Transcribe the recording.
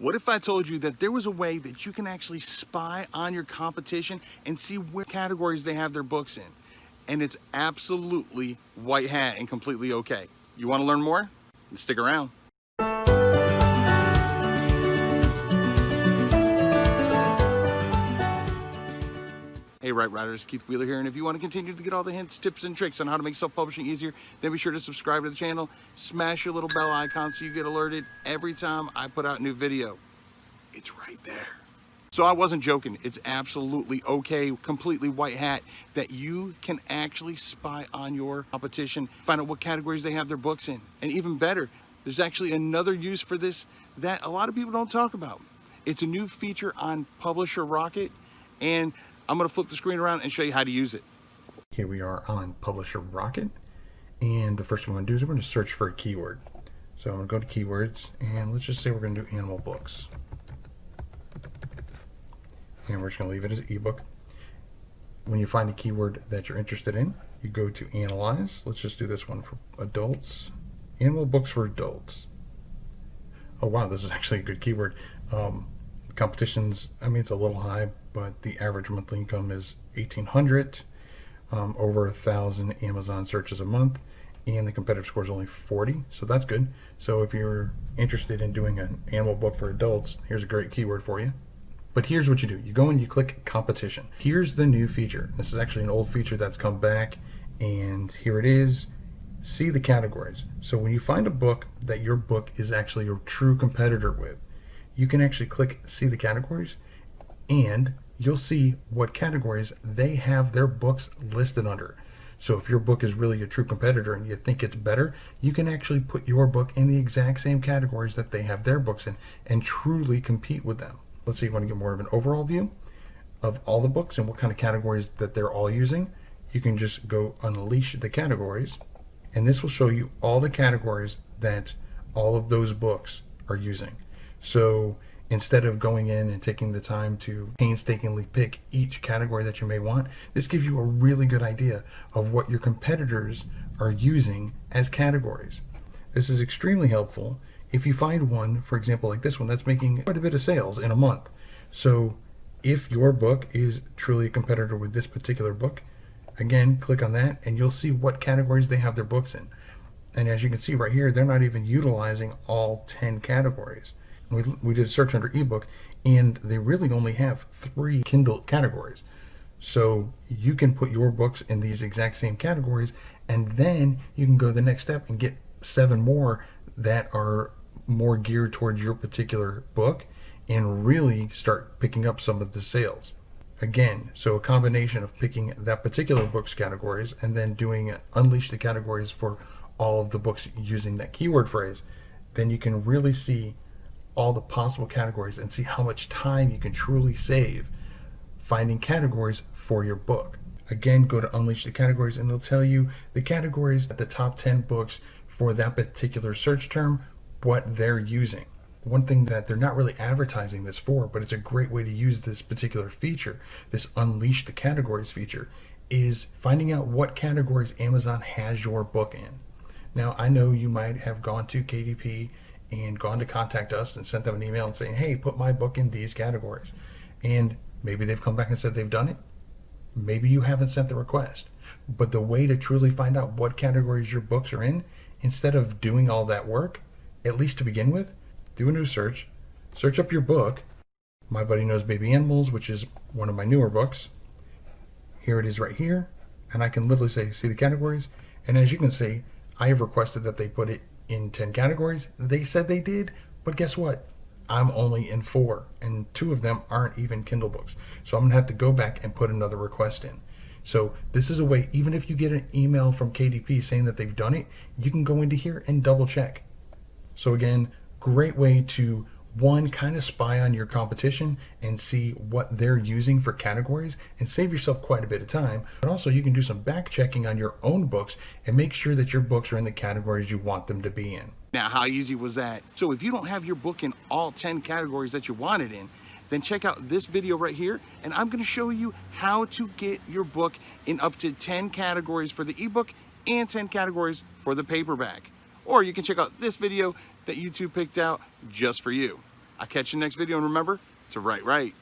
What if I told you that there was a way that you can actually spy on your competition and see what categories they have their books in? And it's absolutely white hat and completely okay. You want to learn more? Stick around. Hey, Right Riders, Keith Wheeler here, and if you want to continue to get all the hints, tips, and tricks on how to make self-publishing easier, then be sure to subscribe to the channel, smash your little bell icon so you get alerted every time I put out a new video. It's right there. So I wasn't joking. It's absolutely okay, completely white hat, that you can actually spy on your competition, find out what categories they have their books in. And even better, there's actually another use for this that a lot of people don't talk about. It's a new feature on Publisher Rocket, and I'm going to flip the screen around and show you how to use it. Here we are on Publisher Rocket, and the first thing we're going to do is we're going to search for a keyword. So I'm going to go to keywords, and let's just say we're going to do animal books. And we're just going to leave it as ebook. When you find a keyword that you're interested in, you go to analyze. Let's just do this one for adults. Animal books for adults. Oh wow, this is actually a good keyword. Competitions, I mean, it's a little high, but the average monthly income is $1,800, over 1,000 Amazon searches a month, and the competitive score is only 40, so that's good. So if you're interested in doing an animal book for adults, here's a great keyword for you. But here's what you do. You go and you click competition. Here's the new feature. This is actually an old feature that's come back, and here it is. See the categories. So when you find a book that your book is actually a true competitor with, you can actually click see the categories, and you'll see what categories they have their books listed under. So if your book is really a true competitor and you think it's better, you can actually put your book in the exact same categories that they have their books in and truly compete with them. Let's say you want to get more of an overall view of all the books and what kind of categories that they're all using. You can just go unleash the categories, and this will show you all the categories that all of those books are using. So instead of going in and taking the time to painstakingly pick each category that you may want, this gives you a really good idea of what your competitors are using as categories. This is extremely helpful if you find one, for example, like this one, that's making quite a bit of sales in a month. So if your book is truly a competitor with this particular book, again, click on that and you'll see what categories they have their books in. And as you can see right here, they're not even utilizing all 10 categories. We did a search under ebook, and they really only have 3 Kindle categories. So you can put your books in these exact same categories, and then you can go the next step and get 7 more that are more geared towards your particular book and really start picking up some of the sales. Again, so a combination of picking that particular book's categories and then doing unleash the categories for all of the books using that keyword phrase, then you can really see all the possible categories and see how much time you can truly save finding categories for your book. Again, go to unleash the categories and it'll tell you the categories at the top 10 books for that particular search term, what they're using. One thing that they're not really advertising this for, but it's a great way to use this particular feature, this unleash the categories feature, is finding out what categories Amazon has your book in. Now, I know you might have gone to KDP and gone to contact us and sent them an email and saying, hey, put my book in these categories. And maybe they've come back and said they've done it. Maybe you haven't sent the request. But the way to truly find out what categories your books are in, instead of doing all that work, at least to begin with, do a new search, search up your book, My Buddy Knows Baby Animals, which is one of my newer books. Here it is right here. And I can literally say, see the categories. And as you can see, I have requested that they put it in 10 categories. They said they did, but guess what? I'm only in 4, and 2 of them aren't even Kindle books. So I'm gonna have to go back and put another request in. So this is a way, even if you get an email from KDP saying that they've done it, you can go into here and double check. So again, great way to, one, kind of spy on your competition and see what they're using for categories and save yourself quite a bit of time. But also you can do some back checking on your own books and make sure that your books are in the categories you want them to be in. Now, how easy was that? So if you don't have your book in all 10 categories that you want it in, then check out this video right here, and I'm going to show you how to get your book in up to 10 categories for the ebook and 10 categories for the paperback. Or you can check out this video that YouTube picked out just for you. I'll catch you next video, and remember to write right.